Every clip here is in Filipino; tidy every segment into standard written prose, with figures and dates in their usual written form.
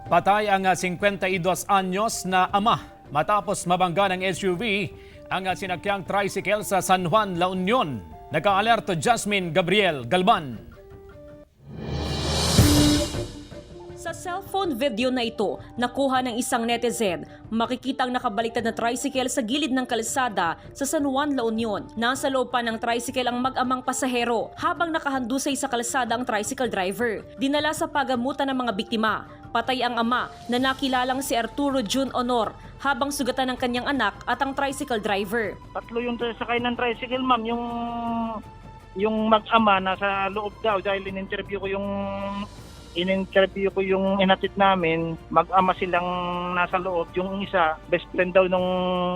Patay ang 52 anyos na ama matapos mabangga ng SUV ang sinakyang tricycle sa San Juan, La Union. Naka-alerto Jasmine Gabriel Galban. Sa cellphone video na ito, nakuha ng isang netizen, makikitang nakabaliktad na tricycle sa gilid ng kalsada sa San Juan, La Union. Nasa loob pa ng tricycle ang mag-amang pasahero habang nakahandusay sa kalsada ang tricycle driver. Dinala sa pagamutan ng mga biktima. Patay ang ama na nakilalang si Arturo June Honor habang sugatan ng kanyang anak at ang tricycle driver. Tatlo yung sakay ng tricycle, ma'am. Yung mag-ama nasa loob daw dahil in-interview ko yung inatid namin, mag-ama silang nasa loob. Yung isa, best friend daw nung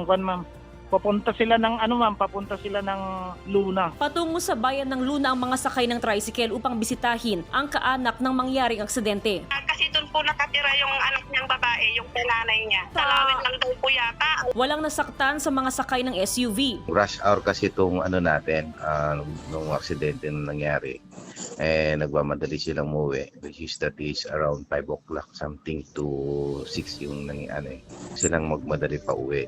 ma'am. Papunta sila ng Luna. Patungo sa bayan ng Luna ang mga sakay ng tricycle upang bisitahin ang kaanak ng mangyaring aksidente. Kasi doon po nakatira yung anak niyang babae, yung nanay niya. Talawin lang daw po yata. Walang nasaktan sa mga sakay ng SUV. Rush hour kasi itong nung aksidente na nangyari. Nagmamadali silang umuwi. Which is that is around 5 o'clock something to 6 yung silang magmadali pa uwi.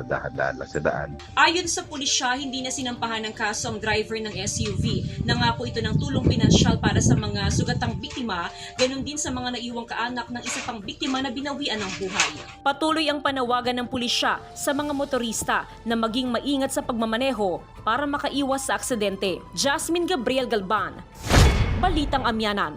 Dahan-dahan lang sa daan. Ayon sa pulisya, hindi na sinampahan ng kaso ang driver ng SUV. Nangako ito ng tulong pinansyal para sa mga sugatang biktima, ganun din sa mga naiwang kaanak ng isa pang biktima na binawian ng buhay. Patuloy ang panawagan ng pulisya sa mga motorista na maging maingat sa pagmamaneho para makaiwas sa aksidente. Jasmine Gabriel Galban, Balitang Amyanan.